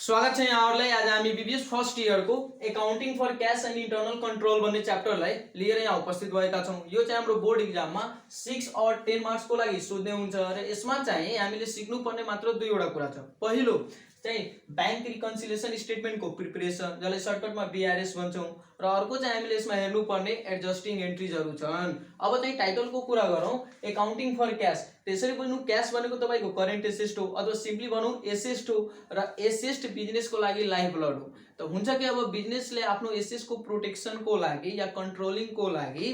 स्वागत छ यहाँहरुलाई। आज हामी बीबीएस फर्स्ट इयर को accounting for cash and internal control भन्ने च्याप्टरलाई लिएर यहाँ उपस्थित भएका छौं। यो चाहिँ हाम्रो बोर्ड एक्जाममा 6 और 10 मार्क्स को लागि सोध्ने हुन्छ र यसमा चाहिँ हामीले सिक्नुपर्ने मात्र दुईवटा कुरा छ। पहिलो चाहिँ बैंक रिकन्सिलिएसन स्टेटमेंट को प्रिपरेसन, जसलाई सर्टकटमा बीआरएस भन्छौं, र अर्को चाहिँ हामीले यसमा हेर्नुपर्ने एडजस्टिङ एन्ट्रीजहरु छन्। अब चाहिँ टाइटलको कुरा गरौँ, अकाउंटिंग फर कैश। त्यसरी बुझ्नु, क्याश भनेको तपाईको करेन्ट एसेट हो अथवा सिम्पली भनौं एसेट हो, र एसेट बिजनेस को लागि लाइफ ब्लड हो। त हुन्छ कि अब बिजनेसले आफ्नो एसेट को प्रोटेक्सन को लागि या कन्ट्रोलिङ को लागि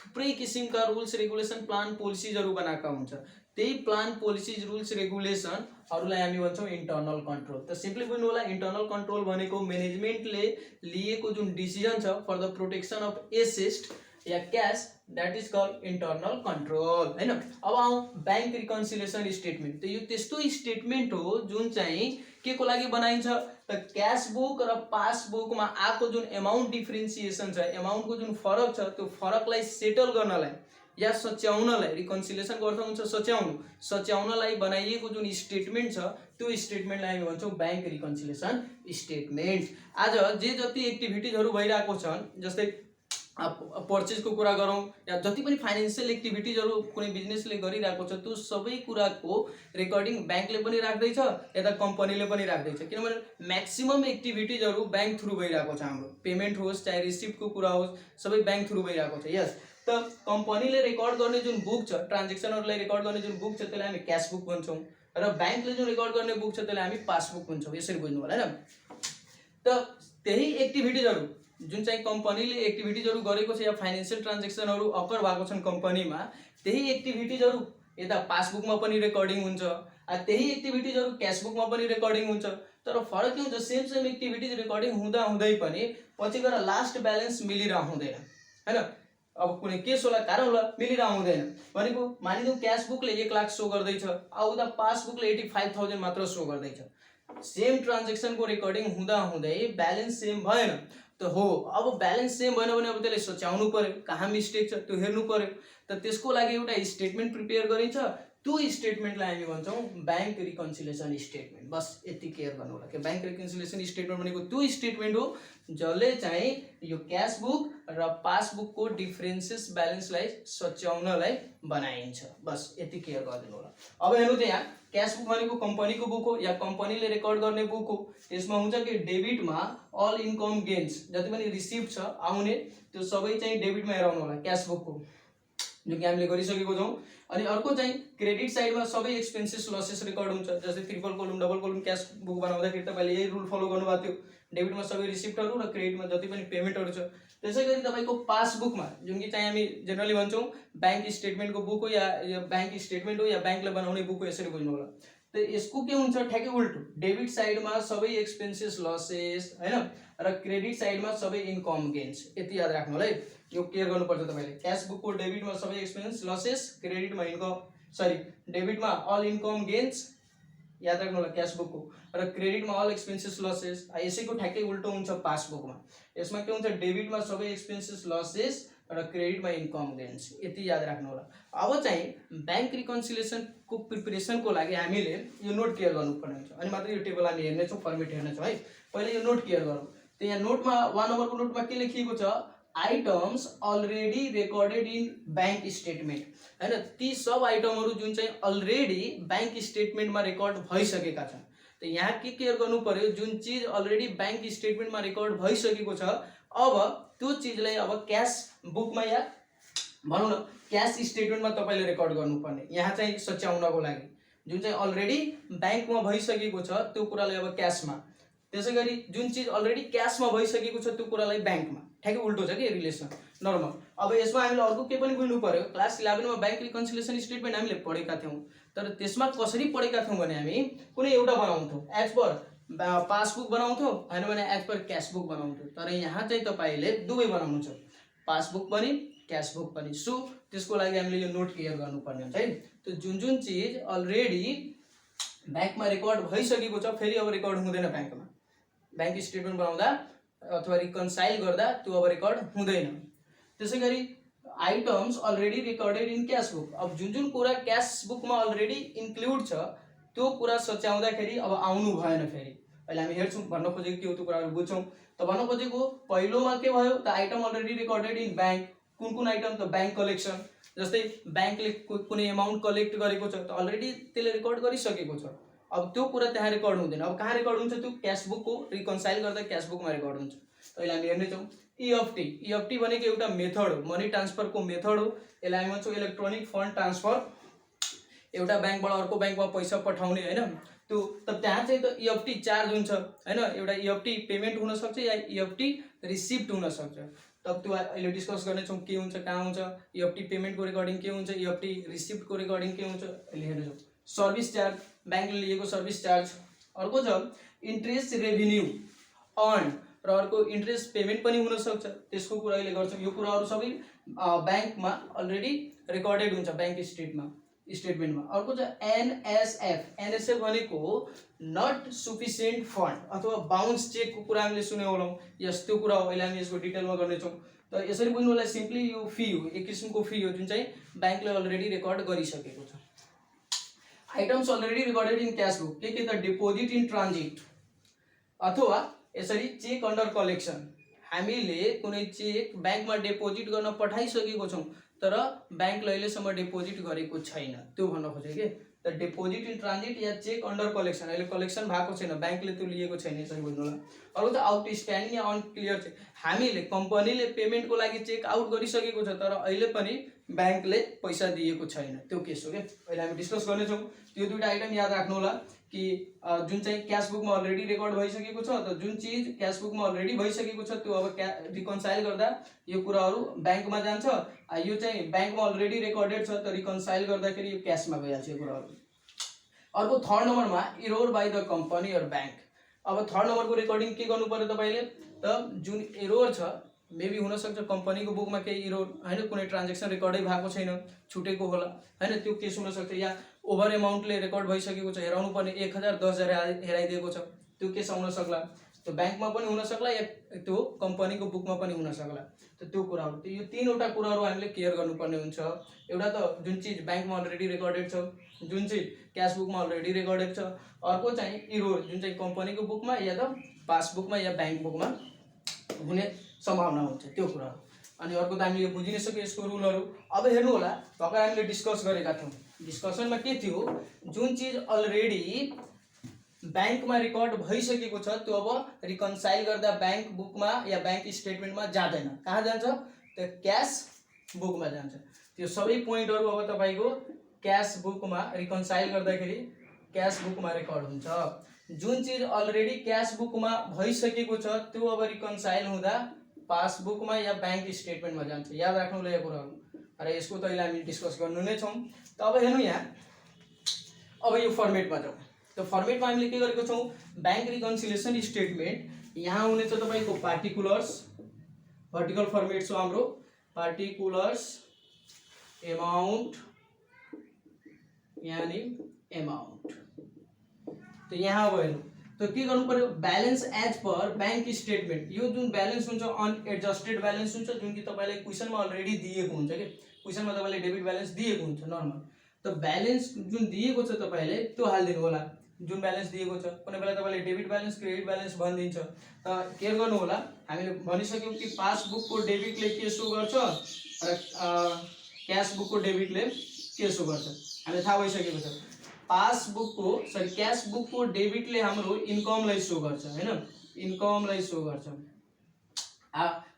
थुप्रै किसिमका रुल्स रेगुलेसन प्लान पोलिसीजहरु बनाएका हुन्छ। त्यही प्लान पोलिसीज रुल्स रेगुलेसनहरुलाई हामी भन्छौं इन्टरनल कन्ट्रोल। त सिम्पली बुझ्नु होला, इन्टरनल कन्ट्रोल भनेको म्यानेजमेन्टले लिएको जुन डिसिजन छ for the protection of asset या cash, that is called internal control हैन। अब आउँ बैंक रिकन्सिलिएसन स्टेटमेंट। त यो त्यस्तो स्टेटमेंट हो जुन चाहिँ के को लागि बनाइन्छ त क्याश बुक र पासबुक मा आको जुन अमाउन्ट डिफरेन्सिएसन छ, अमाउन्ट को जुन फरक छ, त्यो फरकलाई सेटल गर्नलाई या सच्याउनलाई, रिकन्सिलिएसन को अर्थ हुन्छ सच्याउनु, सच्याउनलाई बनाइएको जुन स्टेटमेंट छ त्यो स्टेटमेन्टलाई हामी भन्छौं बैंक रिकन्सिलिएसन स्टेटमेंट। आज जे जति एक्टिभिटीजहरु भइराको छन्, जस्तै पर्चेज को कुरा गरौँ या जति पनि फाइनेन्शियल एक्टिभिटीजहरु कुनै बिजनेसले गरिरहेको छ, त्यो सबै कुराको रेकर्डिङ बैंकले पनि राख्दै छ, यता कम्पनीले पनि राख्दै छ। किनभने म्याक्सिमम एक्टिभिटीजहरु बैंक थ्रु भइरहेको छ। हाम्रो पेमेन्ट होस् चाहे रिसिप्ट को कुरा होस्, सबै बैंक थ्रु भइरहेको छ। यस, त कम्पनीले रेकर्ड गर्ने जुन बुक छ, ट्रान्जेक्सनहरुलाई रेकर्ड गर्ने जुन बुक छ, त्यसलाई हामी क्याश बुक भन्छौं, र बैंकले जुन रेकर्ड गर्ने बुक छ त्यसलाई हामी पासबुक भन्छौं। यसरी बुझ्नु होला हैन। त त्यही एक्टिभिटीजहरु जुन चाहिँ कम्पनीले एक्टिभिटीजहरु गरेको छ या फाइनेन्शियल ट्रान्जेक्सनहरु अकर भएको छन् कम्पनीमा, त्यही एक्टिभिटीजहरु यता पासबुकमा पनि रेकर्डिङ हुन्छ, त्यही एक्टिभिटीजहरु क्याशबुकमा पनि रेकर्डिङ हुन्छ। तर फरक के हुन्छ, सेम एक्टिभिटीज रेकर्डिङ हुँदा हुँदै पनि पछि गएर लास्ट ब्यालेन्स मिलिरह हुँदैन हैन। अब कुनै केस होला, कारण होला, मिलिरह हुँदैन भनेको मानिदिउँ क्याशबुकले 1 लाख शो गर्दैछ, उता पासबुकले 85,000 मात्र शो गर्दैछ। सेम ट्रान्जेक्सन को रेकर्डिङ हुँदा हुँदै ब्यालेन्स सेम भएन त हो। अब ब्यालेन्स सेम भएन भने अब त्यसले सच्याउनु पर्यो, कहाँ मिस्टेक छ त्यो हेर्नु पर्यो। त त्यसको लागि एउटा स्टेटमेन्ट प्रिपेयर गरिन्छ, त्यो स्टेटमेन्टलाई हामी भन्छौं बैंक रिकन्सिलिएसन स्टेटमेन्ट। बस यति क्लियर गर्नु होला कि बैंक रिकन्सिलिएसन स्टेटमेन्ट भनेको त्यो स्टेटमेन्ट हो जसले चाहिँ यो क्याश बुक र पासबुक को डिफरेन्सेस ब्यालेन्सलाई सच्याउनलाई बनाइन्छ। बस यति क्लियर गरिदिनु होला। अब हेर्नु त यहाँ क्याश बुक भनेको कम्पनीको बुक हो या कम्पनीले रेकर्ड गर्ने बुक हो। यसमा हुन्छ कि डेबिटमा अल इन्कम गेन्स, जति पनि रिसिप्ट छ आउने त्यो सबै चाहिँ डेबिटमा हेराउनु होला क्याश बुकको, जो कि हामीले गरिसकेको छौं। अनि अर्को चाहिँ क्रेडिट साइडमा सबै एक्सपेन्सेस लसेस रेकर्ड हुन्छ। जस्तै triple column double column cash book बनाउँदाखेरि तपाईले यही रुल फलो गर्नुभएको थियो, डेबिटमा सबै रिसिप्टहरु र क्रेडिटमा जति पनि पेमेन्टहरु छ। त्यसैगरी तपाईको पासबुकमा जुन कि चाहिँ हामी जनरली भन्छौं बैंक स्टेटमेन्ट को बुक हो या बैंक स्टेटमेन्ट हो या बैंकले बनाउने बुक हो, यसरी बुझ्नु होला। त यसको के हुन्छ, ठ्याक्कै उल्टो, डेबिट साइडमा सबै एक्सपेन्सेस लसेस हैन, र क्रेडिट साइडमा सबै इन्कम गेन्स। यति याद राख्नु होला है, यो क्लियर गर्नुपर्छ तपाईले। क्याश बुक को डेबिटमा सबै एक्सपेन्स लसेस, क्रेडिटमा डेबिटमा अल इन्कम गेन्स, याद राख्नु होला क्याश बुक को, र क्रेडिटमा अल एक्सपेन्सेस लसेस। यसैको ठ्याक्कै उल्टो हुन्छ पासबुकमा। यसमा के हुन्छ, डेबिटमा सबै एक्सपेन्सेस लसेस र क्रेडिटमा इन्कम गेन्स। यति याद राख्नु होला। अब चाहिँ बैंक रिकन्सिलिएसन को प्रिपरेसन को लागि हामीले यो नोट क्लियर गर्नुपर्ने हुन्छ, अनि मात्र यो टेबल हामी हेर्ने छौं, फर्मेट हेर्ने छौं है। पहिले यो नोट क्लियर गरौँ। त यहाँ नोटमा 1 नम्बरको नोटमा के लेखिएको छ, items already recorded in bank statement हैन। ती सब आइटमहरु जुन चाहिँ अलरेडी बैंक स्टेटमेन्टमा रेकर्ड भइसकेका छन्। त यहाँ के क्लियर गर्नु पर्यो, जुन चीज अलरेडी बैंक स्टेटमेन्टमा रेकर्ड भइसकेको छ, अब त्यो चीजलाई अब क्याश बुकमा या भनौं न क्याश स्टेटमेन्टमा तपाईले रेकर्ड गर्नुपर्ने। यहाँ चाहिँ सच्याउनको लागि जुन चाहिँ अलरेडी बैंकमा भइसकेको छ त्यो कुरालाई अब क्याशमा, त्यसैगरी जुन चीज अलरेडी क्याशमा भइसकेको छ त्यो कुरालाई बैंकमा। ठ्याक्कै उल्टो छ के रिलेसन, नर्मल। अब यसमा हामीले अर्को के पनि बुझ्नु पर्यो, क्लास 11 मा बैंक रिकन्सिलिएसन स्टेटमेन्ट हामीले पढेका थियौं, तर त्यसमा कसरी पढेका थियौं भने हामी कुनै एउटा बनाउँथौं, एज पर पासबुक बनाउँथौं हैन भने एज पर क्याश बुक बनाउँथौं। तर यहाँ चाहिँ तपाईले दुवै बनाउनु छ, पासबुक पनि क्याश बुक पनि। सो त्यसको लागि हामीले यो नोट क्लियर गर्नुपर्ने हुन्छ है। त जुन चीज अलरेडी बैंकमा रेकर्ड भइसकेको छ फेरि अब रेकर्ड हुँदैन बैंकमा, बैंक स्टेटमेन्ट बनाउँदा अथवा रिकन्साइल गर्दा त्यो अब रेकर्ड हुँदैन। त्यसैगरी items already recorded in cash book, अब जुन कुरा क्याश बुकमा अलरेडी इन्क्लुड छ त्यो कुरा सच्याउँदाखेरि अब आउनु भएन फेरि, अहिले हामी हेर्छौँ भन्न खोजेको के हो त्यो कुराहरू बुझ्छौँ। त भन्न खोजेको पहिलोमा के भयो त item already recorded in bank. कुन आइटम त ब्याङ्क कलेक्सन, जस्तै ब्याङ्कले कुनै अमाउन्ट कलेक्ट गरेको छ त अलरेडी त्यसले रेकर्ड गरिसकेको छ। अब त्यो कुरा त्यहाँ रेकर्ड हुँदैन। अब कहाँ रेकर्ड हुन्छ? त्यो क्यासबुकको रिकन्साइल गर्दा क्यासबुकमा रेकर्ड हुन्छ। अहिले हामी हेर्नेछौँ EFT। EFT भनेको एउटा मेथड हो, मनी ट्रान्सफरको मेथड हो। यसलाई हामी भन्छौँ इलेक्ट्रोनिक फन्ड ट्रान्सफर। एउटा ब्याङ्कबाट अर्को ब्याङ्कमा पैसा पठाउने होइन त्यो। त त्यहाँ चाहिँ त EFT चार्ज हुन्छ होइन। एउटा EFT पेमेन्ट हुनसक्छ या EFT रिसिप्ट हुनसक्छ। तब त्यो अहिले डिस्कस गर्नेछौँ के हुन्छ कहाँ हुन्छ। EFT पेमेन्टको रिकर्डिङ के हुन्छ, EFT रिसिप्टको रिकर्डिङ के हुन्छ अहिले हेर्नेछौँ। सर्भिस चार्ज, ब्याङ्कले लिएको सर्भिस चार्ज। अर्को छ इन्ट्रेस्ट रेभिन्यू अर्न र अर्को इन्ट्रेस्ट पेमेन्ट पनि हुनसक्छ, त्यसको कुरा अहिले गर्छौँ। यो कुराहरू सबै ब्याङ्कमा अलरेडी रेकर्डेड हुन्छ ब्याङ्क स्टेटमेन्टमा। अर्को छ NSF। NSF भनेको नट सफिसिएन्ट फन्ड अथवा बााउन्स चेकको कुरा हामीले सुने होलौँ। यस त्यो कुरा हो, अहिले हामी यसको डिटेलमा गर्नेछौँ। त यसरी बुझ्नु होला, सिम्पली यो फी हो, एक किसिमको फी हो जुन चाहिँ ब्याङ्कले अलरेडी रेकर्ड गरिसकेको छ। Items already recorded in cashbook के त डिपोजिट इन ट्रान्जिट अथवा यसरी चेक अन्डर कलेक्सन। हामीले कुनै चेक ब्याङ्कमा डिपोजिट गर्न पठाइसकेको छौँ तर ब्याङ्कले अहिलेसम्म डिपोजिट गरेको छैन, त्यो भन्न खोजेँ कि। त डिपोजिट इन ट्रान्जिट या चेक अन्डर कलेक्सन, अहिले कलेक्सन भएको छैन, ब्याङ्कले त्यो लिएको छैन, यसरी बुझ्नु होला। अर्को त आउटस्ट्यान्डिङ या अनक्लियर चेक। हामीले कम्पनीले पेमेन्टको लागि चेक आउट गरिसकेको छ तर अहिले पनि ब्याङ्कले पैसा दिएको छैन, त्यो केस हो क्या। अहिले हामी डिस्कस गर्नेछौँ। त्यो दुईवटा आइटम याद राख्नु होला कि जुन चाहिँ क्यासबुकमा अलरेडी रेकर्ड भइसकेको छ, त जुन चिज क्यासबुकमा अलरेडी भइसकेको छ त्यो अब रिकन्साइल गर्दा यो कुराहरू ब्याङ्कमा जान्छ। यो चाहिँ ब्याङ्कमा अलरेडी रेकर्डेड छ त रिकन्साइल गर्दाखेरि यो क्यासमा गइहाल्छ यो कुराहरू। अर्को थर्ड नम्बरमा error by the company or bank. अब थर्ड नम्बरको रेकर्डिङ के गर्नु पर्यो तपाईँले त जुन इरोर छ मेबी हुनसक्छ कम्पनीको बुकमा केही इरोर होइन, कुनै ट्रान्जेक्सन रेकर्डै भएको छैन, छुटेको होला होइन, त्यो केस हुनसक्छ। या ओभर एमाउन्टले रेकर्ड भइसकेको छ, हेराउनु पर्ने 1000 10,000 हेराइदिएको छ, त्यो केस आउन सक्ला। त्यो ब्याङ्कमा पनि हुन सक्ला या त्यो कम्पनीको बुकमा पनि हुन सक्ला। त त्यो कुराहरू त यो तीनवटा कुराहरू हामीले केयर गर्नुपर्ने हुन्छ। एउटा त जुन चिज ब्याङ्कमा अलरेडी रेकर्डेड छ, जुन चिज क्यासबुकमा अलरेडी रेकर्डेड छ, अर्को चाहिँ इरोर जुन चाहिँ कम्पनीको बुकमा या त पासबुकमा या ब्याङ्क बुकमा हुने सम्भावना हुन्छ, त्यो कुराहरू। अनि अर्को त हामीले बुझि नै सक्यो यसको रुलहरू। अब हेर्नु होला, भर्खर हामीले डिस्कस गरेका थियौँ, डिस्कसनमा के थियो, जुन चिज अलरेडी ब्याङ्कमा रेकर्ड भइसकेको छ त्यो अब रिकन्साइल गर्दा ब्याङ्क बुकमा या ब्याङ्क स्टेटमेन्टमा जाँदैन, कहाँ जान्छ त क्यास बुकमा जान्छ। त्यो सबै पोइन्टहरू अब तपाईँको क्यास बुकमा रिकन्साइल गर्दाखेरि क्यास बुकमा रेकर्ड हुन्छ। जुन चिज अलरेडी क्यास बुकमा भइसकेको छ त्यो अब रिकन्साइल हुँदा पासबुकमा या ब्याङ्क स्टेटमेन्टमा जान्छ, याद राख्नु होला यो कुराहरू। र यसको त अहिले हामी डिस्कस गर्नु नै छौँ। त अब हेर्नु यहाँ, अब यो फर्मेटमा जाउँ। त फर्मेटमा हामीले के गरेको छौँ, ब्याङ्क रिकन्सिलिएसन स्टेटमेन्ट यहाँ हुनेछ तपाईँको पार्टिकुलर्स, भर्टिकल फर्मेट छ हाम्रो, पार्टिकुलर्स एमाउन्ट यानी एमाउन्ट। त यहाँ अब हेर्नु त के गर्नु पर्यो, balance as per bank statement. यो जुन ब्यालेन्स हुन्छ अनएडजस्टेड ब्यालेन्स हुन्छ, जुन कि तपाईँलाई क्वेसनमा अलरेडी दिएको हुन्छ कि क्वेसनमा तपाईँले डेबिट ब्यालेन्स दिएको हुन्छ नर्मल। त ब्यालेन्स जुन दिएको छ तपाईँले त्यो हालिदिनु होला, जुन ब्यालेन्स दिएको छ। कुनै बेला तपाईँले डेबिट ब्यालेन्स क्रेडिट ब्यालेन्स भनिदिन्छ, त केयर गर्नु होला। हामीले भनिसक्यौँ कि पासबुकको डेबिटले के सो गर्छ र क्यासबुकको डेबिटले के सो गर्छ, हामीलाई थाहा भइसकेको छ। क्यासबुकको डेबिटले हाम्रो इन्कमलाई सो गर्छ होइन, इन्कमलाई सो गर्छ।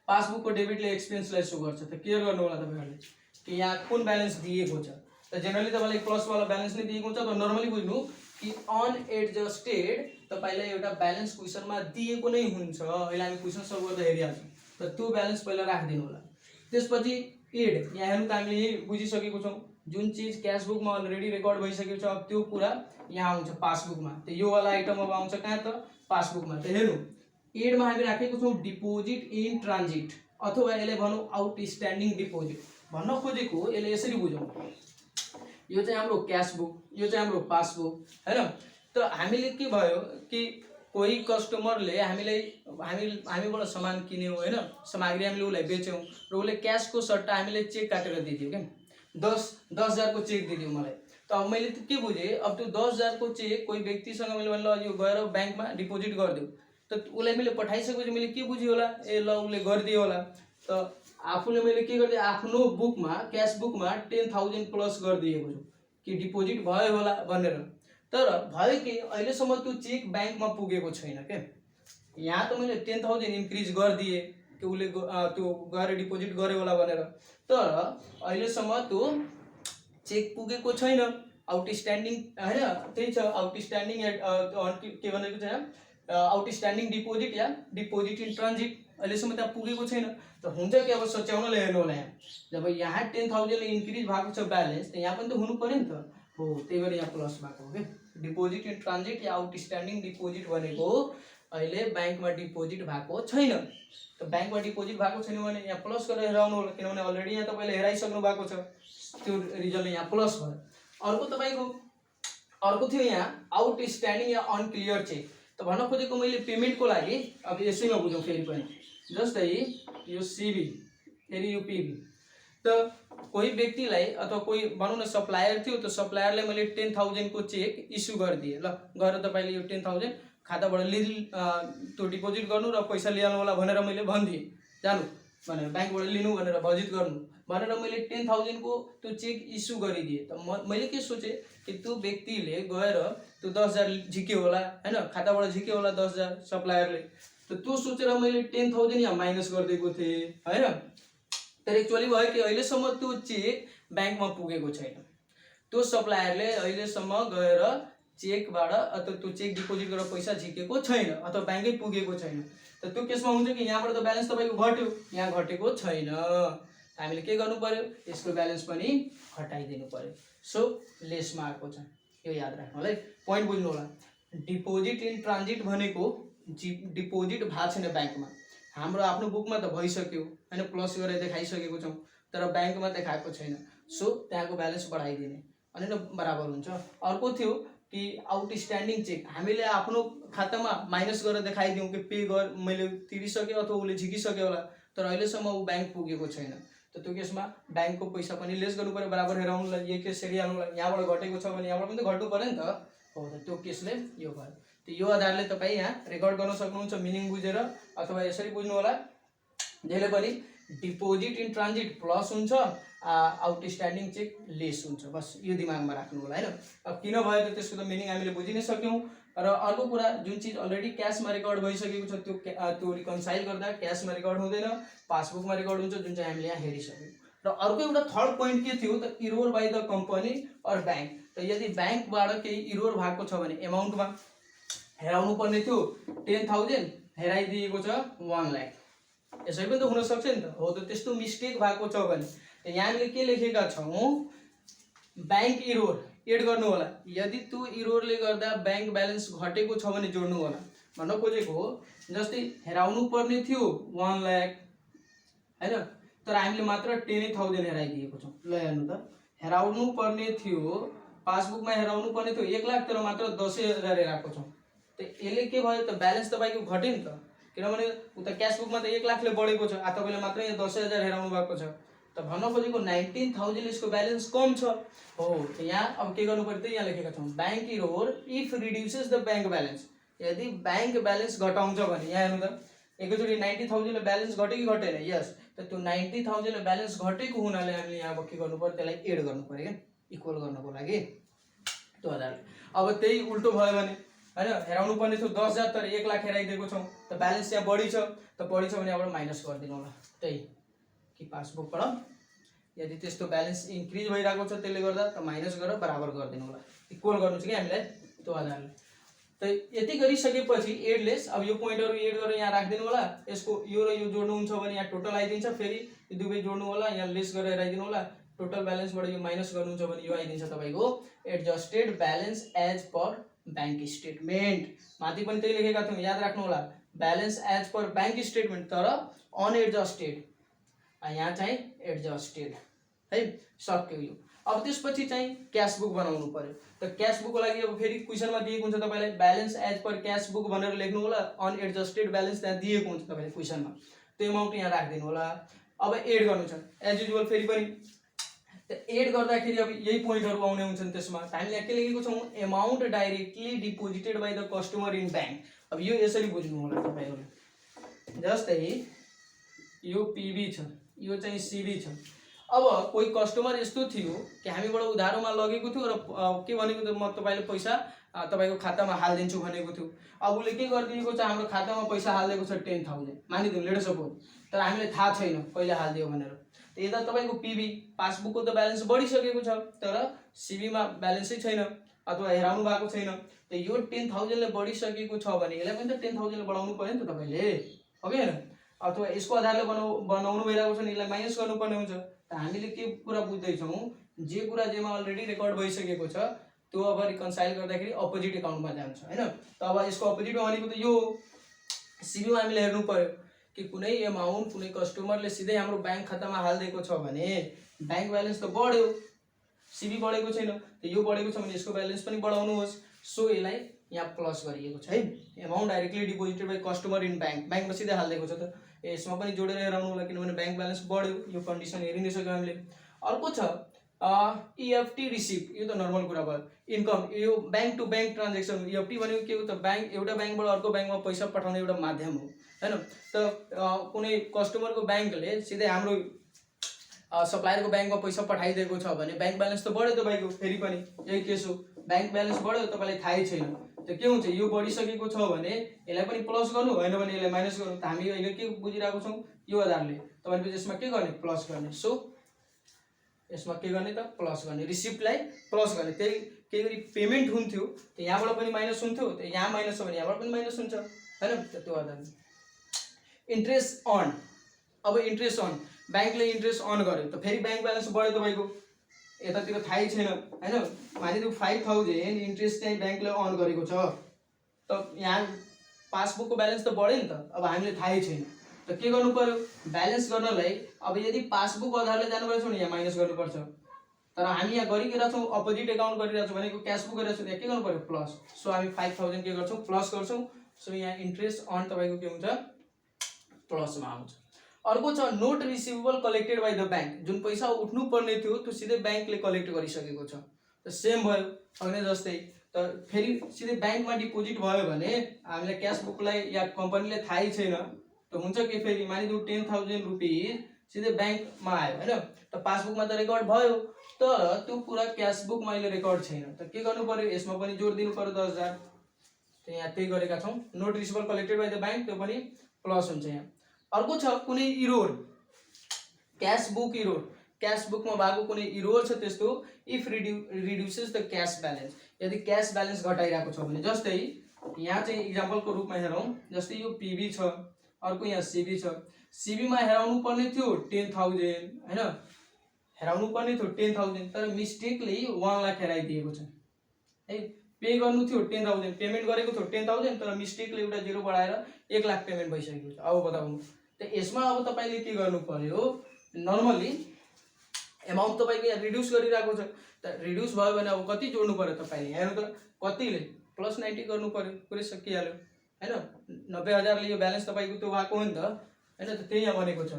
पासबुकको डेबिटले एक्सपेन्सलाई सो गर्छ। त केयर गर्नु होला तपाईँहरूले कि यहाँ कुन ब्यालेन्स दिएको छ। त जेनरली तपाईँलाई प्लसवाला ब्यालेन्स नै दिएको हुन्छ, त नर्मली बुझ्नु कि अनएडजस्टेड तपाईँलाई एउटा ब्यालेन्स क्वेसनमा दिएको नै हुन्छ। अहिले हामी क्वेसन सल्भ गर्दा हेरिहाल्छौँ, त त्यो ब्यालेन्स पहिला राखिदिनु होला। त्यसपछि एड, यहाँ हेर्नु त हामीले यही बुझिसकेको छौँ, जुन चिज क्यासबुकमा अलरेडी रेकर्ड भइसकेको छ अब त्यो कुरा यहाँ आउँछ पासबुकमा। त यो वाला आइटम अब आउँछ कहाँ त पासबुकमा। त हेर्नु एडमा हामी राखेको छौँ डिपोजिट इन ट्रान्जिट अथवा यसले भनौँ आउटस्ट्यान्डिङ डिपोजिट। भन्न खोजेको यसले यसरी बुझौँ, यो चाहिँ हाम्रो क्यासबुक, यो चाहिँ हाम्रो पासबुक होइन। त हामीले के भयो कि कोही कस्टमरले हामीबाट सामान किन्यो होइन, सामग्री हामीले उसलाई बेच्यौँ र उसले क्यासको सट्टा हामीले चेक काटेर दिदियो क्या, 10,000 को चेक दिदियो मलाई। त त अब मैले के बुझेँ, अब त्यो 10,000 को चेक कोही व्यक्तिसँग मैले भने ल यो गएर ब्याङ्कमा डिपोजिट गरिदेऊ, त उसलाई मैले पठाइसकेपछि मैले के बुझेँ होला, ए ल उसले गरिदियो होला। त आफूले मैले के गरिदिएँ, आफ्नो बुकमा क्यास बुकमा 10,000 प्लस गरिदिएको छु कि डिपोजिट भयो होला भनेर। तर भयो कि अहिलेसम्म त्यो चेक ब्याङ्कमा पुगेको छैन के। यहाँ त मैले 10,000 इन्क्रिज गरिदिएँ कि उसले त्यो गएर डिपोजिट गर्यो होला भनेर, तर अहिलेसम्म त्यो चेक पुगेको छैन, आउटस्ट्यान्डिङ होइन, त्यही छ आउटस्ट्यान्डिङ के भनेको छ, outstanding deposit yeah deposit in transit, अहिलेसम्म त्यहाँ पुगेको छैन। त हुन्छ कि अब सच्याउनलाई हेर्नु होला, यहाँ जब यहाँ 10,000 इन्क्रिज भएको छ ब्यालेन्स, त यहाँ पनि त हुनु पऱ्यो नि त, हो त्यही भएर यहाँ प्लस भएको हो कि। Deposit in transit yeah outstanding deposit भनेको अहिले ब्याङ्कमा डिपोजिट भएको छैन। त ब्याङ्कमा डिपोजिट भएको छैन भने यहाँ प्लस गरेर हेराउनु होला, किनभने अलरेडी यहाँ तपाईँले हेराइसक्नु भएको छ, त्यो रिजल्टले यहाँ प्लस भयो। अर्को तपाईँको अर्को थियो यहाँ आउटस्ट्यान्डिङ या अनक्लियर चेक। त भन्न खोजेको मैले पेमेन्टको लागि अब यसैमा बुझौँ फेरि पनि, जस्तै यो सिबी फेरि यो पिबी। त कोही व्यक्तिलाई अथवा कोही भनौँ न सप्लायर थियो, त सप्लायरलाई मैले 10,000 को चेक इस्यु गरिदिएँ, ल गएर तपाईँले यो 10,000 खाताबाट त्यो डिपोजिट गर्नु र पैसा लिइहाल्नु होला भनेर मैले भनिदिएँ, जानु भनेर ब्याङ्कबाट लिनु भनेर बजेट गर्नु भनेर मैले 10,000 को त्यो चेक इस्यु गरिदिएँ। त मैले के सोचेँ कि त्यो व्यक्तिले गएर त्यो 10,000 झिक्यो होला होइन, खाताबाट झिक्यो होला 10,000 सप्लायरले, त त्यो सोचेर मैले 10,000 यहाँ माइनस गरिदिएको थिएँ होइन। तर एक्चुअली भयो कि अहिलेसम्म त्यो चेक ब्याङ्कमा पुगेको छैन, त्यो सप्लायरले अहिलेसम्म गएर चेकबाट अथवा त्यो चेक डिपोजिट गरेर पैसा झिकेको छैन अथवा ब्याङ्कै पुगेको छैन। त त्यो केसमा हुन्छ कि यहाँबाट त ब्यालेन्स तपाईँको घट्यो, यहाँ घटेको छैन, हामीले के गर्नु पर्यो, यसको ब्यालेन्स पनि घटाइदिनु पर्यो। सो लेसमा आएको छ, यो याद राख्नु होला है, पोइन्ट बुझ्नु होला। डिपोजिट इन ट्रान्जिट भनेको डिपोजिट भएको छैन ब्याङ्कमा, हाम्रो आफ्नो बुकमा त भइसक्यो होइन, प्लस गरेर देखाइसकेको छौँ, तर ब्याङ्कमा देखाएको छैन, सो त्यहाँको ब्यालेन्स बढाइदिने अनि न बराबर हुन्छ। अर्को थियो कि आउटस्ट्यान्डिङ चेक, हामीले आफ्नो खातामा माइनस गरेर देखाइदिउँ कि पे गर मैले तिरिसकेँ अथवा उसले झिकिसक्यो होला, तर अहिलेसम्म ऊ ब्याङ्क पुगेको छैन। त त्यो केसमा ब्याङ्कको पैसा पनि लेस गर्नु पऱ्यो, बराबर हेराउनुलाई, यही केस हेरिहाल्नुलाई, यहाँबाट घटेको छ भने यहाँबाट पनि त घट्नु पऱ्यो नि त, हो त त्यो केसले यो भयो। त यो आधारले तपाईँ यहाँ रेकर्ड गर्न सक्नुहुन्छ मिनिङ बुझेर, अथवा यसरी बुझ्नु होला जहिले पनि डिपोजिट इन ट्रान्जिट प्लस हुन्छ, आउटस्ट्यान्डिङ चेक लेस हुन्छ, बस यो दिमागमा राख्नु होला होइन। अब किन भयो त त्यसको त मिनिङ हामीले बुझि नै सक्यौँ। र अर्को कुरा, जुन चिज अलरेडी क्यासमा रेकर्ड भइसकेको छ त्यो रिकन्साइल गर्दा क्यासमा रेकर्ड हुँदैन, पासबुकमा रेकर्ड हुन्छ, जुन चाहिँ हामीले यहाँ हेरिसक्यौँ। र अर्को एउटा थर्ड पोइन्ट के थियो त, error by the company or bank. त यदि ब्याङ्कबाट केही इरोर भएको छ भने एमाउन्टमा हेराउनु पर्ने थियो 10,000, हेराइदिएको छ 1 लाख, यसरी पनि त हुनसक्छ नि त, हो त त्यस्तो मिस्टेक भएको छ भने यहाँ हामीले के लेखेका छौँ, ब्याङ्क इरोर एड गर्नु होला, यदि त्यो इरोरले गर्दा ब्याङ्क ब्यालेन्स घटेको छ भने जोड्नु होला। भन्न खोजेको हो जस्तै हेराउनु पर्ने थियो 1 लाख होइन, तर हामीले मात्र 10,000 हेराइदिएको छौँ। ल हेर्नु त, हेराउनु पर्ने थियो पासबुकमा हेराउनु पर्ने थियो 1 लाख, तर मात्र 10,000 हेराएको छौँ। त यसले के भयो त, ब्यालेन्स तपाईँको घट्यो नि त, किनभने उता क्यास बुकमा त 1 लाखले बढेको छ, तपाईँले मात्र यहाँ 10,000 हेराउनु भएको छ। त भन्न खोजेको 19,000 यसको ब्यालेन्स कम छ, हो यहाँ अब के गर्नु पर्यो त, यहाँ लेखेका छौँ bank error if reduces the bank balance, यदि ब्याङ्क ब्यालेन्स घटाउँछ भने यहाँ हेर्नु त, एकैचोटि 90,000 ब्यालेन्स घट्यो कि घटेन, यस, त त्यो 90,000 ब्यालेन्स घटेको हुनाले हामीले यहाँ अब के गर्नु पर्यो, त्यसलाई एड गर्नु पर्यो क्या, इक्वल गर्नको लागि त्यो आधारले। अब त्यही उल्टो भयो भने होइन, हेराउनु पर्ने थियो 10,000 तर 1 लाख हेराइदिएको छौँ, त ब्यालेन्स यहाँ बढी छ, त बढी छ भने यहाँबाट माइनस गरिदिनु होला, त्यही कि पासबुकबाट यदि त्यस्तो ब्यालेन्स इन्क्रिज भइरहेको छ त्यसले गर्दा त माइनस गरेर बराबर गरिदिनु होला, इक्वल गर्नु छ कि हामीलाई त्यो आधारले। त यति गरिसकेपछि एडलेस, अब यो पोइन्टहरू एड गरेर यहाँ राखिदिनु होला, यसको यो र यो जोड्नुहुन्छ भने यहाँ टोटल आइदिन्छ, फेरि यो दुवै जोड्नु होला, यहाँ लेस गरेर हेराइदिनु होला, टोटल ब्यालेन्सबाट यो माइनस गर्नुहुन्छ भने यो आइदिन्छ तपाईँको adjusted balance as per bank statement. माथि पनि त्यही लेखेका थियौँ, याद राख्नु होला, balance as per bank statement तर अनएडजस्टेड, यहाँ चाहिँ एडजस्टेड है, सक्यो यो। अब त्यसपछि चाहिँ क्यास बुक बनाउनु पर्यो। त क्यास बुकको लागि अब फेरि क्वेसनमा दिएको हुन्छ तपाईँलाई balance as per cash book भनेर लेख्नु होला, अनएडजस्टेड ब्यालेन्स त्यहाँ दिएको हुन्छ तपाईँलाई क्वेसनमा, त्यो एमाउन्ट यहाँ राखिदिनु होला। अब एड गर्नु छ एज युजुअल, फेरि पनि त एड गर्दाखेरि अब यही पोइन्टहरु आउने हुन्छन् त्यसमा। हामीले के लेखेको छौं amount directly deposited by the customer in bank. अब यो यसरी बुझ्नु होला तपाईहरुले। जस्तै यो पीबी छ, यो चाहिँ सीबी छ। अब कोही कस्टमर यस्तो थियो कि हामीबाट उधारोमा लगेको थियो र के भनेको थियो म तपाईले पैसा तपाईको खातामा हाल्दिन्छु भनेको थियो। अब उले के गरिदिएको छ हाम्रो खातामा पैसा हाल्दिएको छ 10,000 मानिदिउँ लेट सपोज, तर हामीले थाहा छैन कहिले हाल्दियो भनेर। त यता तपाईको पीबी पासबुकको त ब्यालेन्स बढिसकेको छ तर सीबी मा ब्यालेन्सै छैन अथवा हेराउनु भएको छैन। त यो 10,000 ले बढिसकेको छ भने यसलाई पनि त 10,000 ले बढाउनु पर्यो नि त तपाईले, हो कि हैन? अथवा यसको आधारले बनाउनु भइरहेको छ नि यसलाई माइनस गर्नुपर्ने हुन्छ। त हामीले के कुरा बुझ्दै छौं जे कुरा जेमा अलरेडी रेकर्ड भइसकेको छ त्यो अब रिकन्साइल गर्दाखेरि अपोजिट अकाउन्टमा जान्छ हैन। त अब यसको अपोजिट भनेको त यो सीबी मा हामीले हेर्नु पर्यो कि कुनै अमाउन्ट कुनै कस्टमरले सिधै हाम्रो बैंक खातामा हाल्दिएको छ भने बैंक ब्यालेन्स त बढ्यो, सीबी बढेको छैन। त यो बढेको छ भने यसको ब्यालेन्स पनि बढाउनु होस्। सो यसलाई यहाँ प्लस गरिएको छ है। Amount directly deposited by customer in bank, बैंकमा सिधै हाल्दिएको छ त यसमा पनि जोडेर हेराउनु होला किनभने बैंक ब्यालेन्स बढ्यो। यो कन्डिसन हेरि नै सक्यौ हामीले। अर्को छ ईएफटी रिसिभ, यो त नर्मल कुरा भयो। इन्कम यो bank to bank transaction, EFT भनेको के हो त बैंक एउटा बैंकबाट अर्को बैंकमा पैसा पठाउने एउटा माध्यम हो हैन। त कुनै कस्टमरको बैंकले सिधै हाम्रो सप्लायरको बैंकमा पैसा पठाइदिएको छ भने बैंक ब्यालेन्स त बढ्यो तपाईको। फेरि पनि यही केस हो, बैंक ब्यालेन्स बढ्यो तपाईलाई थाहै छैन। त के हुन्छ यो बढिसकेको छ भने यसलाई पनि प्लस गर्नु हैन भने यसलाई माइनस गर्नु। त हामी अहिले के बुझिरहेको छौं यो आधारले तपाईले यसमा के गर्ने प्लस गर्ने। सो यसमा के गर्ने त प्लस गर्ने, रिसिप्टलाई प्लस गर्ने। त्यही के गरी पेमेन्ट हुन्थ्यो त यहाँबाट पनि माइनस हुन्थ्यो, त यहाँ माइनस छ भने यहाँबाट पनि माइनस हुन्छ हैन। त त्यो आधारले इन्ट्रेस्ट अन, अब इन्ट्रेस्ट अन बैंकले इन्ट्रेस्ट अन गर्यो त फेरि बैंक ब्यालेन्स बढ्यो तपाईको यतातिर थाहै छैन हैन। मानिदिउँ 5,000 इन्ट्रेस्ट चाहिँ बैंकले अन गरेको छ त यहाँ पासबुकको ब्यालेन्स त बढ्यो नि त। अब हामीले थाहै छैन त के गर्नु पर्यो ब्यालेन्स गर्नलाई। अब यदि पासबुक आधारले जानु छ भने यहाँ माइनस गर्नुपर्छ, तर हामी यहाँ गरिरहेका छौं अपोजिट अकाउन्ट गरिरहेका छौं भनेको क्याश बुक गरिरहेका छौं, यहाँ के गर्नु पर्यो प्लस। सो हामी 5,000 के गर्छौं प्लस गर्छौं। सो यहाँ इन्ट्रेस्ट अन तपाईको के हुन्छ प्लसमा आउँछ। अर्को छ note receivable collected by the bank, जुन पैसा उठ्नु पर्ने थियो त्यो सिधै बैंकले कलेक्ट गरिसकेको छ। त सेम भयो अघि जस्तै। त फेरि सिधै बैंकमा डिपोजिट भयो भने हामीले क्याश बुकलाई या कम्पनीले थाहै छैन त हुन्छ के फेरि मानिदिउँ 10,000 रुपैयाँ सिधै बैंकमा आयो हैन। त पासबुकमा त रेकर्ड भयो तर त्यो पूरा क्याश बुकमा अहिले रेकर्ड छैन। त के गर्नु पर्यो यसमा पनि जोड दिनु पर्यो 10,000। त यहाँ त्यही गरेका छौं note receivable collected by the bank, त्यो पनि प्लस हुन्छ यहाँ। अर्को छ कुनै error cash book error, cash बुकमा भएको कुनै इरोर छ त्यस्तो if reduces the cash balance, यदि क्याश ब्यालेन्स घटाइरहेको छ भने। जस्तै यहाँ चाहिँ इक्जाम्पलको रूपमा हेरौँ, जस्तै यो पीबी छ अर्को यहाँ सीबी छ। सीबी मा हेराउनु पर्ने थियो 10,000 हैन, हेराउनु पर्ने थियो 10,000 तर मिस्टेकली 1 लाख हेराइदिएको छ है। पे गर्नु थियो 10,000 पेमेन्ट गरेको थियो 10,000 तर मिस्टेकले एउटा जेरो बढाएर 1 लाख पेमेन्ट भइसकेको छ। अब बताउनु त यसमा अब तपाईले के गर्नु पर्यो नर्मली अमाउन्ट तपाईको यहाँ रिड्युस गरिरहेको छ त रिड्युस भयो भने अब कति जोड्नु पर्यो तपाईले हेर्नु त कतिले प्लस 90 गर्नु पर्यो, पुरै सकिहाल्यो हैन। 90,000 ले यो ब्यालेन्स तपाईको त्यो भएको हो नि त हैन। त त्यही यहाँ भनेको छ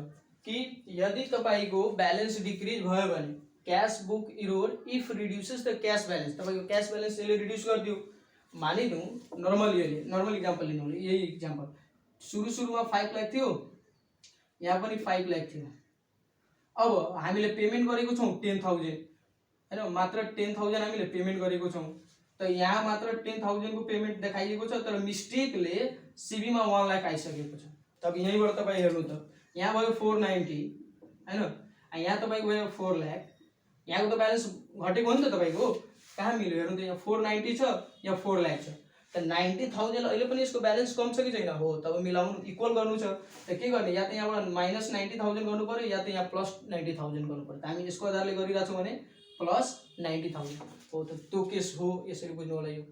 कि यदि तपाईको ब्यालेन्स डिक्रिज भयो भने cash book error if reduces the cash balance, तपाईको क्याश ब्यालेन्स यसले रिड्युस गरिदियो। मानिदिउँ नर्मल इक्जाम्पल लिनु होला, यही इक्जाम्पल सुरुमा 5 लाख थियो यहाँ पनि 5 लाख थियो। अब हामीले पेमेन्ट गरेको छौं 10,000 हैन, मात्र 10,000 हामीले पेमेन्ट गरेको छौं। त यहाँ मात्र 10,000 को पेमेन्ट देखाइएको छ तर मिस्टेकले सीबी मा 1 लाख आइसकेको छ। तब यहीँबाट तपाई हेर्नु त यहाँ भयो 490 हैन, यहाँ तपाईको भयो 4 लाख, यहाँको त ब्यालेन्स घटेको हो नि त तपाईको, कहाँ मिल्यो हेर्नु त यहाँ 490 छ यहाँ 4 लाख छ। त 90,000 अहिले पनि यसको ब्यालेन्स कम छ कि छैन हो, तब मिलाउनु इक्वल गर्नु छ। त के गर्ने या त यहाँबाट माइनस 90,000 गर्नु पर्यो या त यहाँ प्लस 90,000 गर्नु पर्यो। त हामी यसको आधारले गरिरहेको छौं भने प्लस 90,000 हो। त त्यो केस हो, यसरी बुझ्नु होला यो।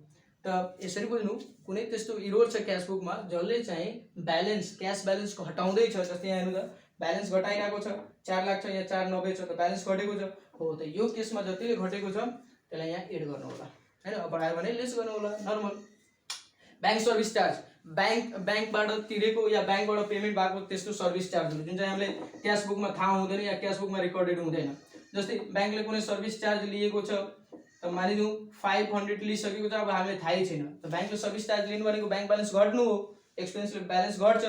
त यसरी बुझ्नु कुनै त्यस्तो इरोर छ क्याश बुकमा जसले चाहिँ ब्यालेन्स क्याश ब्यालेन्स हटाउँदै छ। जस्तै यहाँ हेर्नु त ब्यालेन्स घटाइरहेको छ 4 लाख छ यहाँ 490 छ त ब्यालेन्स घटेको छ हो। त यो केसमा जतिले घटेको छ त्यसलाई यहाँ एड गर्नु होला हैन, बढायो भने लेस गर्नु होला नर्मल। बैंक सर्भिस चार्ज बैंकबाट तिरेको या बैंकबाट पेमेन्ट भएको त्यस्तो सर्भिस चार्जहरु जुन चाहिँ हामीले क्याश बुकमा थाहा हुँदैन या क्याश बुकमा रेकर्डेड हुँदैन जस्तै ब्याङ्कले कुनै सर्भिस चार्ज लिएको छ त मानिदिउँ 500 लिइसकेको छ, अब हामीलाई थाहै छैन, त ब्याङ्कले सर्भिस चार्ज लिनु भनेको ब्याङ्क ब्यालेन्स घट्नु हो, एक्सपेन्सले ब्यालेन्स घट्छ,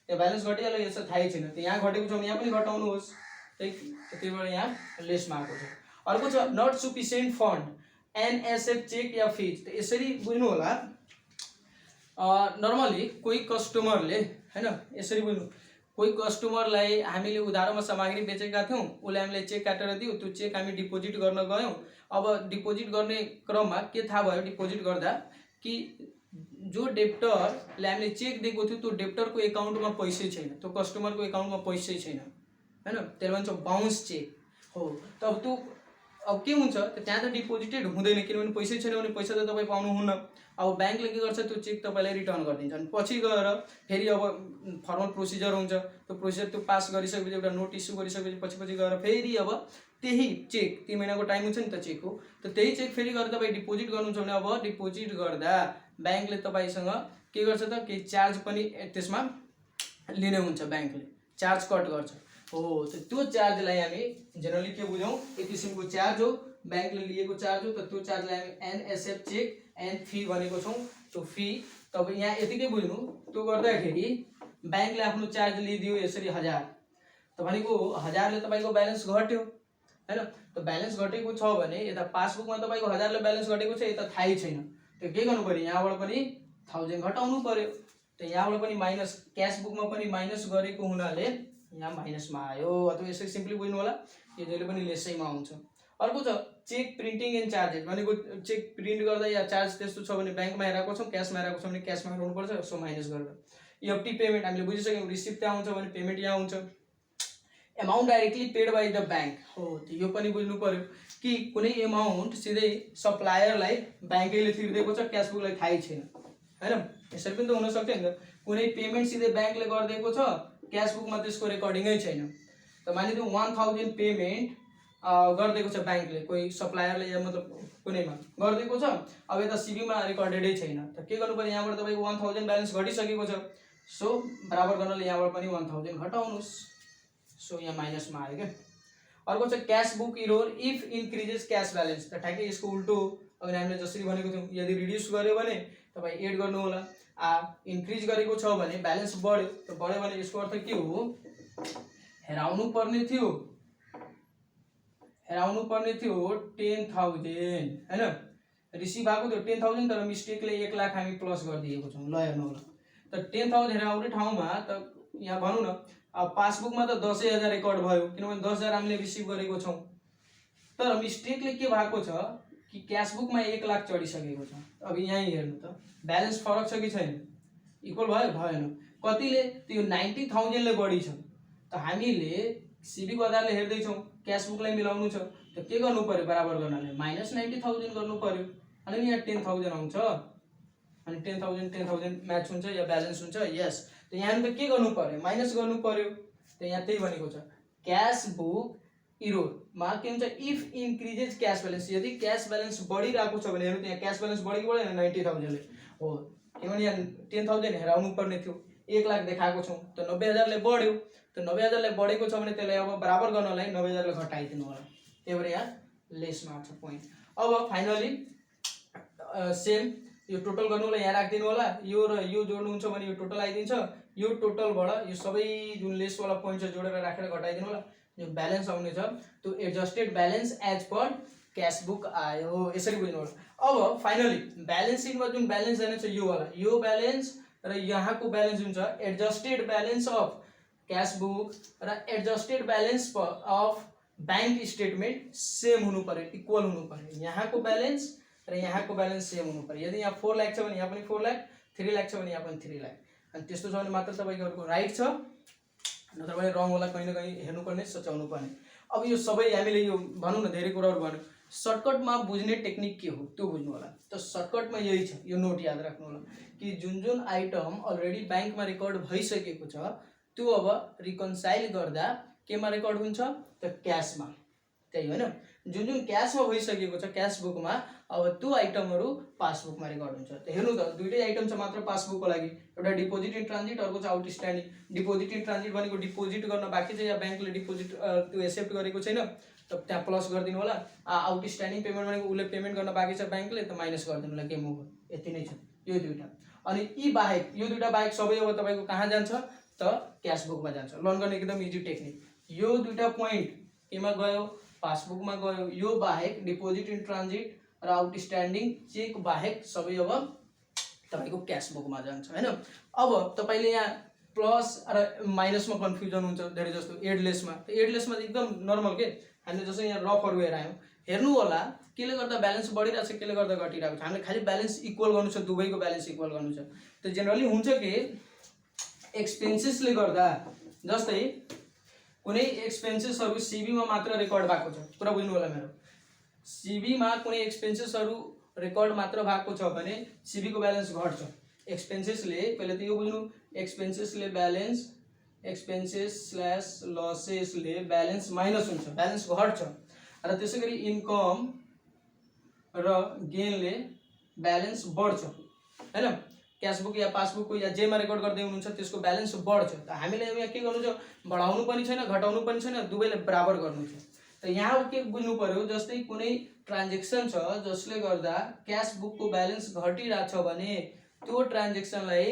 त्यो ब्यालेन्स घटिहाल्यो, यसो थाहै छैन, त यहाँ घटेको छ भने यहाँ पनि घटाउनुहोस्, त्यही भएर यहाँ लेसमा आएको छ। अर्को छ not sufficient fund NSF cheque या फिज, त यसरी बुझ्नु होला। नर्मली कोही कस्टमरले हैन, यसरी बुझ्नु, कोही कस्टमरलाई हामीले उधारोमा सामग्री बेचेका थियौँ, उसले हामीलाई चेक काटेर दियो, त्यो चेक हामी डिपोजिट गर्न गयौँ। अब डिपोजिट गर्ने क्रममा के थाहा भयो डिपोजिट गर्दा कि जो डेप्टरले हामीले चेक दिएको थियो त्यो डेप्टरको एकाउन्टमा पैसै छैन, त्यो कस्टमरको एकाउन्टमा पैसै छैन हैन, त्यसले भन्छ बाउन्स चेक हो। तब त्यो अब के हुन्छ त त्यहाँ त डिपोजिटेड हुँदैन, किनभने पैसै छैन भने पैसा त तपाईँ पाउनुहुन्न। अब ब्याङ्कले के गर्छ, त्यो चेक तपाईँलाई रिटर्न गरिदिन्छ, अनि पछि गएर फेरि अब फर्मल प्रोसिजर हुन्छ, त्यो प्रोसिजर त्यो पास गरिसकेपछि एउटा नोट इस्यु गरिसकेपछि पछि गएर फेरि अब त्यही चेक 3 महिनाको टाइम हुन्छ नि त चेकको, त त्यही चेक फेरि गएर तपाईँ डिपोजिट गर्नुहुन्छ भने अब डिपोजिट गर्दा ब्याङ्कले तपाईँसँग के गर्छ त केही चार्ज पनि त्यसमा लिने हुन्छ, ब्याङ्कले चार्ज कट गर्छ हो। त्यो चार्जलाई हामी जेनरली के बुझौँ, एक किसिमको चार्ज हो, ब्याङ्कले लिएको चार्ज हो, त त्यो चार्जलाई हामी एनएसएफ चेक एन्ड फी भनेको छौँ। त्यो फी तब यहाँ यतिकै बुझ्नु, त्यो गर्दाखेरि ब्याङ्कले आफ्नो चार्ज लिइदियो यसरी 1000, त भनेको 1000ले तपाईँको ब्यालेन्स घट्यो हैन, त ब्यालेन्स घटेको छ भने यता पासबुकमा तपाईँको 1000ले ब्यालेन्स घटेको छ, यता थाहै छैन, त के गर्नु पर्यो, यहाँबाट पनि 1000 घटाउनु पर्यो, त यहाँबाट पनि माइनस, क्यास बुकमा पनि माइनस गरेको हुनाले यहाँ माइनसमा आयो, अथवा यसरी सिम्पली बुझ्नु होला, यो जहिले पनि लेसैमा आउँछ। अर्को छ चेक प्रिन्टिङ एन्ड चार्जेस, भनेको चेक प्रिन्ट गर्दा या चार्ज त्यस्तो छ भने ब्याङ्कमा हेरेको छौँ, क्यासमा हेरेको छ भने क्यासमा हेर्नुपर्छ, सो माइनस गरेर। एफटी पेमेन्ट हामीले बुझिसक्यौँ, रिसिप्ट त्यहाँ हुन्छ भने पेमेन्ट यहाँ हुन्छ। Amount directly paid by the bank हो, यो पनि बुझ्नु पर्यो कि कुनै एमाउन्ट सिधै सप्लायरलाई ब्याङ्कैले तिर्दिएको छ, क्यास बुकलाई थाहै छैन हैन, यसरी पनि त हुनसक्छ नि त, कुनै पेमेन्ट सिधै ब्याङ्कले गरिदिएको छ, क्यास बुकमा त्यसको रेकर्डिङै छैन, त मानिदिउँ 1000 पेमेन्ट गरिदिएको छ ब्याङ्कले, कोही सप्लायरले या मतलब कुनैमा गरिदिएको छ, अब यता सिबीमा रेकर्डेडै छैन, त के गर्नु पर्यो, यहाँबाट तपाईँको 1000 ब्यालेन्स घटिसकेको छ, सो बराबर गर्नले यहाँबाट पनि 1000 घटाउनुहोस्, सो यहाँ माइनसमा आयो क्या। अर्को छ cash book error if increases cash balance, त ठ्याक्कै यसको उल्टो, अघि हामीले जसरी भनेको थियौँ, यदि रिड्युस गर्यो भने तपाईँ एड गर्नु होला, इन्क्रिज गरेको छ भने ब्यालेन्स बढ्यो, त बढ्यो भने यसको अर्थ के हो, हेराउनु पर्ने थियो 10,000 हैन, रिसिभ भएको थियो 10,000, तर मिस्टेकले 1 लाख हामी प्लस गरिदिएको छौँ, ल हेर्नु होला, त 10,000 हेराउने ठाउँमा त यहाँ भनौँ न अब पासबुकमा त 10,000 रेकर्ड भयो, किनभने 10,000 हामीले रिसिभ गरेको छौँ, तर मिस्टेकले के भएको छ कि क्यास बुकमा 1 लाख चढिसकेको छ। अब यहीँ हेर्नु त ब्यालेन्स फरक छ कि छैन, इक्वल भयो भएन, कतिले त्यो 90,000ले बढी छ, त हामीले सिबीको आधारले हेर्दैछौँ, क्यास बुकलाई मिलाउनु छ, त के गर्नु पर्यो, बराबर गर्नाले माइनस 90,000 गर्नु पर्यो, अनि यहाँ 10,000 आउँछ, अनि 10,000 म्याच हुन्छ या ब्यालेन्स हुन्छ, यस, त यहाँ त के गर्नु पर्यो, माइनस गर्नु पर्यो, त यहाँ त्यही भनेको छ क्यास बुक इरोरमा के हुन्छ, इफ इन्क्रिजेज क्यास ब्यालेन्स, यदि क्यास ब्यालेन्स बढिरहेको छ भने हेर्नु त्यहाँ क्यास ब्यालेन्स बढेको बढेन 90,000ले हो, किनभने यहाँ 10,000 हेराउनु पर्ने थियो, 1 लाख देखाएको छौँ, त 90,000ले बढ्यो, त 90,000ले बढेको छ भने त्यसलाई अब बराबर गर्नलाई 90,000ले घटाइदिनु होला, त्यही भएर यहाँ लेसमा छ पोइन्ट। अब फाइनली सेम यो टोटल गर्नुलाई यहाँ राखिदिनु होला, यो र यो जोड्नुहुन्छ भने यो टोटल आइदिन्छ, यो टोटलबाट यो सबै जुन लेसवाला पोइन्ट छ जोडेर राखेर घटाइदिनु होला, जो ब्यालेन्स आउने छ त्यो adjusted balance as per cash book आयो, यसरी बुझ्नु होला। अब फाइनली ब्यालेन्स सिटमा जुन ब्यालेन्स जाने छ यो वाला, यो ब्यालेन्स र यहाँको ब्यालेन्स जुन छ adjusted balance of cash book र adjusted balance of bank statement same हुनु पर्यो, इक्वल हुनु पर्यो, यहाँको ब्यालेन्स र यहाँको ब्यालेन्स सेम हुनु पर्यो, यदि यहाँ 4 लाख छ भने यहाँ पनि 4 लाख, 3 लाख छ भने यहाँ पनि 3 लाख, अनि त्यस्तो छ भने मात्र तपाईँको राइट छ, नत्र भने रङ होला, कहीँ न कहीँ हेर्नुपर्ने, सच्याउनु पर्ने। अब यो सबै हामीले यो भनौँ न धेरै कुराहरू भन्यो, सर्टकटमा बुझ्ने टेक्निक के हो त्यो बुझ्नु होला, त सर्टकटमा यही छ, यो नोट याद राख्नु होला कि जुन आइटम अलरेडी ब्याङ्कमा रेकर्ड भइसकेको छ त्यो अब रिकन्साइल गर्दा केमा रेकर्ड हुन्छ त क्यासमा, त्यही होइन, जुन क्यासमा भइसकेको छ क्यास बुकमा, अब त्यो आइटमहरू पासबुकमा रेकर्ड हुन्छ। त हेर्नु त दुईटै आइटम छ मात्र पासबुकको लागि, एउटा डिपोजिट इन ट्रान्जिट, अर्को चाहिँ आउटस्ट्यान्डिङ। डिपोजिट इन ट्रान्जिट भनेको डिपोजिट गर्न बाँकी छ या ब्याङ्कले डिपोजिट त्यो एक्सेप्ट गरेको छैन, त त्यहाँ प्लस गरिदिनु होला। आउटस्ट्यान्डिङ पेमेन्ट भनेको उसले पेमेन्ट गर्न बाँकी छ ब्याङ्कले त माइनस गरिदिनु होला गेम ओभर। यति नै छ यो दुईटा। अनि यी बाहेक यो दुईटा बाहेक सबै अब तपाईँको कहाँ जान्छ त क्यास बुकमा जान्छ। लर्न गर्ने एकदम इजी टेक्निक। यो दुईटा पोइन्ट केमा गयो पासबुकमा गयो। यो बाहेक डिपोजिट इन ट्रान्जिट र आउटस्ट्यान्डिङ चेक बाहेक सबै अब तपाईँको क्यास बुकमा जान्छ हैन। अब तपाईँले यहाँ प्लस र माइनसमा कन्फ्युजन हुन्छ धेरै जस्तो एडलेसमा। एडलेसमा एकदम नर्मल के हामीले जस्तो यहाँ रफहरू हेरायौँ हेर्नु होला केले गर्दा ब्यालेन्स बढिरहेको छ केले गर्दा घटिरहेको छ। हामीले खालि ब्यालेन्स इक्वल गर्नु छ दुवैको ब्यालेन्स इक्वल गर्नु छ। त जेनरली हुन्छ कि एक्सपेन्सेसले गर्दा जस्तै कुनै एक्सपेन्सेसहरू सीबीमा मात्र रेकर्ड भएको छ पुरा बुझ्नु होला मेरो। सीबीमा कुनै एक्सपेन्सेसहरू रेकर्ड मात्र भएको छ भने सीबीको ब्यालेन्स घट्छ। एक्सपेन्सेसले पहिले त यो बुझ्नु एक्सपेन्सेसले ब्यालेन्स एक्सपेन्सेस/लसेसले ब्यालेन्स माइनस हुन्छ ब्यालेन्स घट्छ। र त्यसैगरी इन्कम र गेनले ब्यालेन्स बढ्छ हैन। क्यास बुक या पासबुकको या जेमा रेकर्ड गर्दै हुनुहुन्छ त्यसको ब्यालेन्स बढ्छ। त हामीले यहाँ के गर्नु छ बढाउनु पनि छैन घटाउनु पनि छैन दुवैले बराबर गर्नु छ। त यहाँ के बुझ्नु पर्यो जस्तै कुनै ट्रान्जेक्सन छ जसले गर्दा क्यास बुकको ब्यालेन्स घटिरहेछ भने त्यो ट्रान्जेक्सनलाई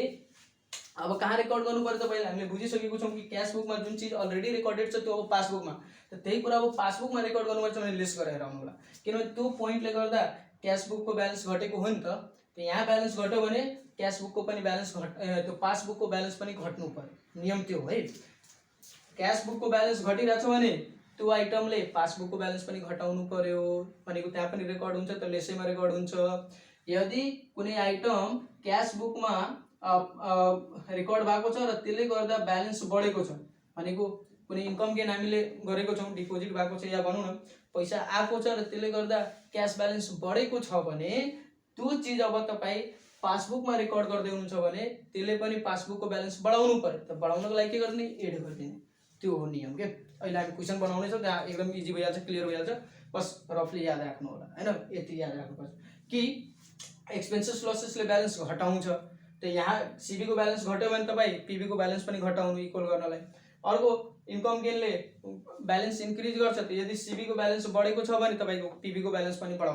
अब कहाँ रेकर्ड गर्नु पर्यो त पहिला हामीले बुझिसकेको छौँ कि क्यास बुकमा जुन चिज अलरेडी रेकर्डेड छ त्यो अब पासबुकमा। त त्यही कुरा अब पासबुकमा रेकर्ड गर्नुपर्छ भने लेस गरेर आउनु होला किनभने त्यो पोइन्टले गर्दा क्यास बुकको ब्यालेन्स घटेको हो नि त। यहाँ ब्यालेन्स घट्यो भने क्यास बुकको पनि ब्यालेन्स त्यो पासबुकको ब्यालेन्स पनि घट्नु पर्यो नियम त्यो है। क्यास बुकको ब्यालेन्स घटिरहेछ भने त्यो आइटमले पासबुकको ब्यालेन्स पनि घटाउनु पर्यो भनेको त्यहाँ पनि रेकर्ड हुन्छ त लेसैमा रेकर्ड हुन्छ। यदि कुनै आइटम क्यास बुकमा रेकर्ड भएको छ र त्यसले गर्दा ब्यालेन्स बढेको छ भनेको कुनै इन्कम गेन हामीले गरेको छौँ डिपोजिट भएको छ या भनौँ न पैसा आएको छ र त्यसले गर्दा क्यास ब्यालेन्स बढेको छ भने त्यो चिज अब तपाईँ पासबुकमा रेकर्ड गर्दै हुनुहुन्छ भने त्यसले पनि पासबुकको ब्यालेन्स बढाउनु पर्यो। त बढाउनको लागि के गर्ने एड गरिदिने त्यो हो नियम के। अहिले हामी क्वेसन बनाउने छौँ त्यहाँ एकदम इजी भइहाल्छ क्लियर भइहाल्छ बस रफली याद राख्नु होला हैन। यति याद राख्नुपर्छ कि एक्सपेन्सेस लसेसले ब्यालेन्स घटाउँछ। त यहाँ सीबीको ब्यालेन्स घट्यो भने तपाईँ पीबीको ब्यालेन्स पनि घटाउनु इक्वल गर्नलाई। अर्को इन्कम गेनले ब्यालेन्स इन्क्रिज गर्छ। त यदि सीबीको ब्यालेन्स बढेको छ भने तपाईँको पीबीको ब्यालेन्स पनि बढाउनु